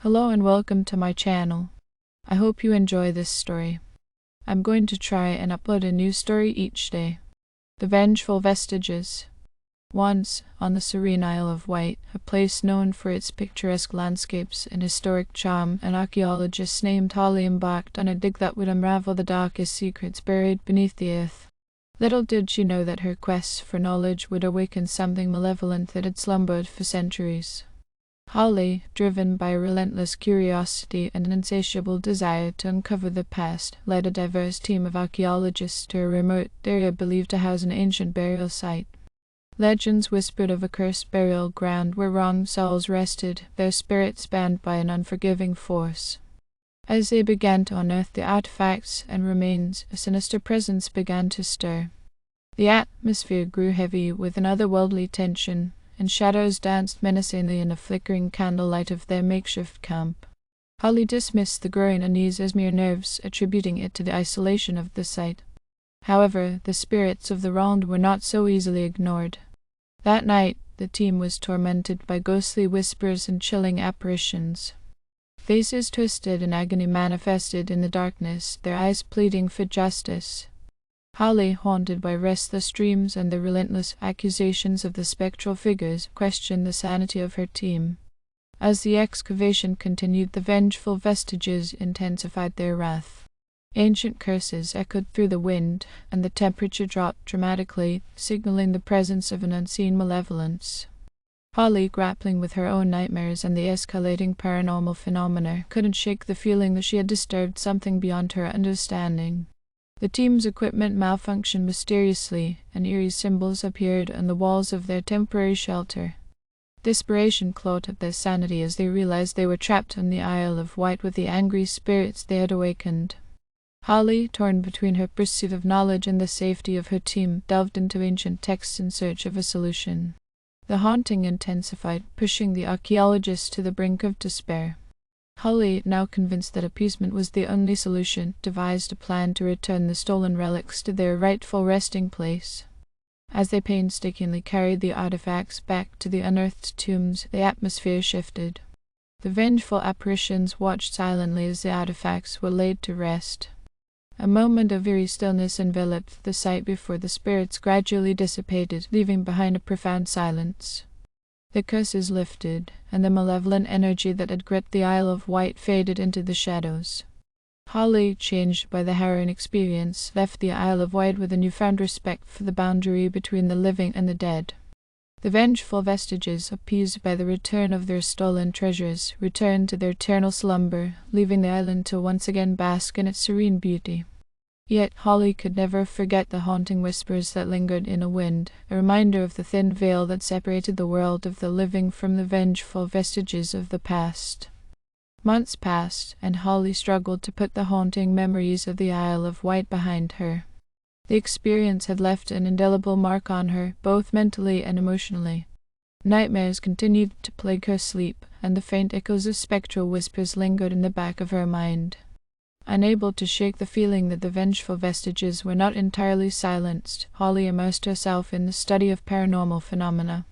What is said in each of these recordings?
Hello and welcome to my channel. I hope you enjoy this story. I'm going to try and upload a new story each day. The Vengeful Vestiges. Once, on the serene Isle of Wight, a place known for its picturesque landscapes and historic charm, an archaeologist named Holly embarked on a dig that would unravel the darkest secrets buried beneath the earth. Little did she know that her quest for knowledge would awaken something malevolent that had slumbered for centuries. Holly, driven by a relentless curiosity and an insatiable desire to uncover the past, led a diverse team of archaeologists to a remote area believed to house an ancient burial site. Legends whispered of a cursed burial ground where wronged souls rested, their spirits bound by an unforgiving force. As they began to unearth the artifacts and remains, a sinister presence began to stir. The atmosphere grew heavy with an otherworldly tension, and shadows danced menacingly in the flickering candlelight of their makeshift camp. Holly dismissed the growing unease as mere nerves, attributing it to the isolation of the site. However, the spirits of the wronged were not so easily ignored. That night, the team was tormented by ghostly whispers and chilling apparitions. Faces twisted and agony manifested in the darkness, their eyes pleading for justice. Holly, haunted by restless dreams and the relentless accusations of the spectral figures, questioned the sanity of her team. As the excavation continued, the Vengeful Vestiges intensified their wrath. Ancient curses echoed through the wind, and the temperature dropped dramatically, signaling the presence of an unseen malevolence. Holly, grappling with her own nightmares and the escalating paranormal phenomena, couldn't shake the feeling that she had disturbed something beyond her understanding. The team's equipment malfunctioned mysteriously, and eerie symbols appeared on the walls of their temporary shelter. Desperation clawed at their sanity as they realized they were trapped on the Isle of Wight with the angry spirits they had awakened. Holly, torn between her pursuit of knowledge and the safety of her team, delved into ancient texts in search of a solution. The haunting intensified, pushing the archaeologists to the brink of despair. Holly, now convinced that appeasement was the only solution, devised a plan to return the stolen relics to their rightful resting place. As they painstakingly carried the artifacts back to the unearthed tombs, the atmosphere shifted. The vengeful apparitions watched silently as the artifacts were laid to rest. A moment of eerie stillness enveloped the site before the spirits gradually dissipated, leaving behind a profound silence. The curses lifted, and the malevolent energy that had gripped the Isle of Wight faded into the shadows. Holly, changed by the harrowing experience, left the Isle of Wight with a newfound respect for the boundary between the living and the dead. The Vengeful Vestiges, appeased by the return of their stolen treasures, returned to their eternal slumber, leaving the island to once again bask in its serene beauty. Yet Holly could never forget the haunting whispers that lingered in a wind, a reminder of the thin veil that separated the world of the living from the vengeful vestiges of the past. Months passed, and Holly struggled to put the haunting memories of the Isle of Wight behind her. The experience had left an indelible mark on her, both mentally and emotionally. Nightmares continued to plague her sleep, and the faint echoes of spectral whispers lingered in the back of her mind. Unable to shake the feeling that the Vengeful Vestiges were not entirely silenced, Holly immersed herself in the study of paranormal phenomena.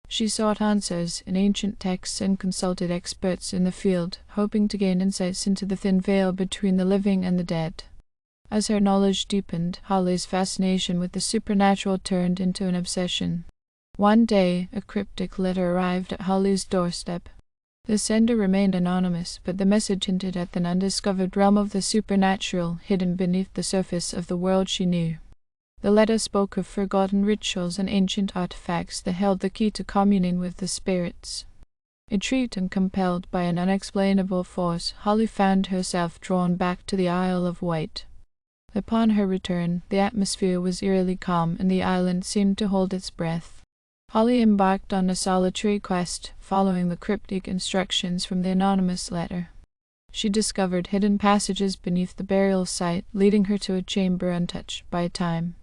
She sought answers in ancient texts and consulted experts in the field, hoping to gain insights into the thin veil between the living and the dead. As her knowledge deepened, Holly's fascination with the supernatural turned into an obsession. One day, a cryptic letter arrived at Holly's doorstep. The sender remained anonymous, but the message hinted at an undiscovered realm of the supernatural hidden beneath the surface of the world she knew. The letter spoke of forgotten rituals and ancient artifacts that held the key to communing with the spirits. Intrigued and compelled by an unexplainable force, Holly found herself drawn back to the Isle of Wight. Upon her return, the atmosphere was eerily calm, and the island seemed to hold its breath. Holly embarked on a solitary quest, following the cryptic instructions from the anonymous letter. She discovered hidden passages beneath the burial site, leading her to a chamber untouched by time.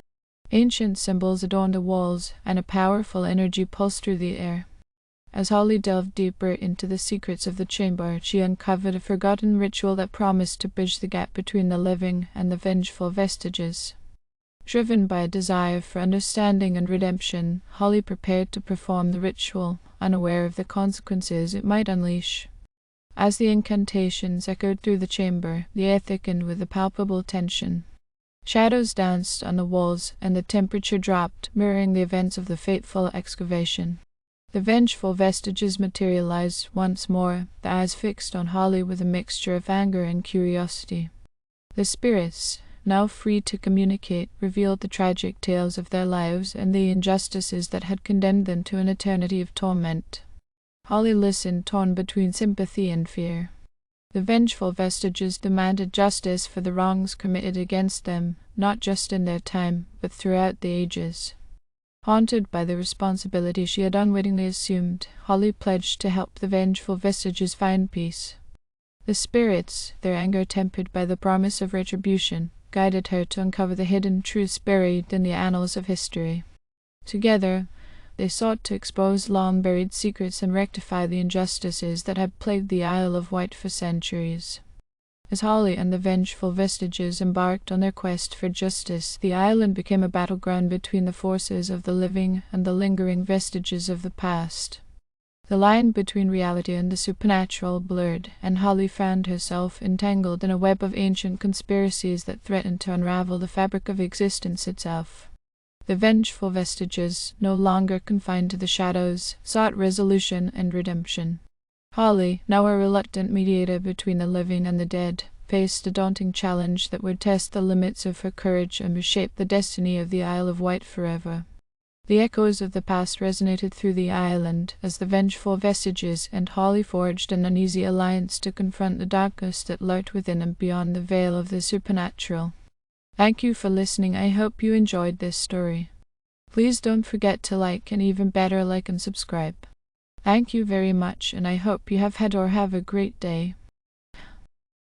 Ancient symbols adorned the walls, and a powerful energy pulsed through the air. As Holly delved deeper into the secrets of the chamber, she uncovered a forgotten ritual that promised to bridge the gap between the living and the Vengeful Vestiges. Driven by a desire for understanding and redemption, Holly prepared to perform the ritual, unaware of the consequences it might unleash. As the incantations echoed through the chamber, the air thickened with a palpable tension. Shadows danced on the walls, and the temperature dropped, mirroring the events of the fateful excavation. The vengeful vestiges materialized once more, the eyes fixed on Holly with a mixture of anger and curiosity. The spirits, now free to communicate, revealed the tragic tales of their lives and the injustices that had condemned them to an eternity of torment. Holly listened, torn between sympathy and fear. The vengeful vestiges demanded justice for the wrongs committed against them, not just in their time, but throughout the ages. Haunted by the responsibility she had unwittingly assumed, Holly pledged to help the vengeful vestiges find peace. The spirits, their anger tempered by the promise of retribution, guided her to uncover the hidden truths buried in the annals of history. Together, they sought to expose long-buried secrets and rectify the injustices that had plagued the Isle of Wight for centuries. As Holly and the vengeful vestiges embarked on their quest for justice, the island became a battleground between the forces of the living and the lingering vestiges of the past. The line between reality and the supernatural blurred, and Holly found herself entangled in a web of ancient conspiracies that threatened to unravel the fabric of existence itself. The vengeful vestiges, no longer confined to the shadows, sought resolution and redemption. Holly, now a reluctant mediator between the living and the dead, faced a daunting challenge that would test the limits of her courage and reshape the destiny of the Isle of Wight forever. The echoes of the past resonated through the island as the vengeful vestiges and Holly forged an uneasy alliance to confront the darkness that lurked within and beyond the veil of the supernatural. Thank you for listening. I hope you enjoyed this story. Please don't forget to like, and even better, like and subscribe. Thank you very much, and I hope you have had or have a great day.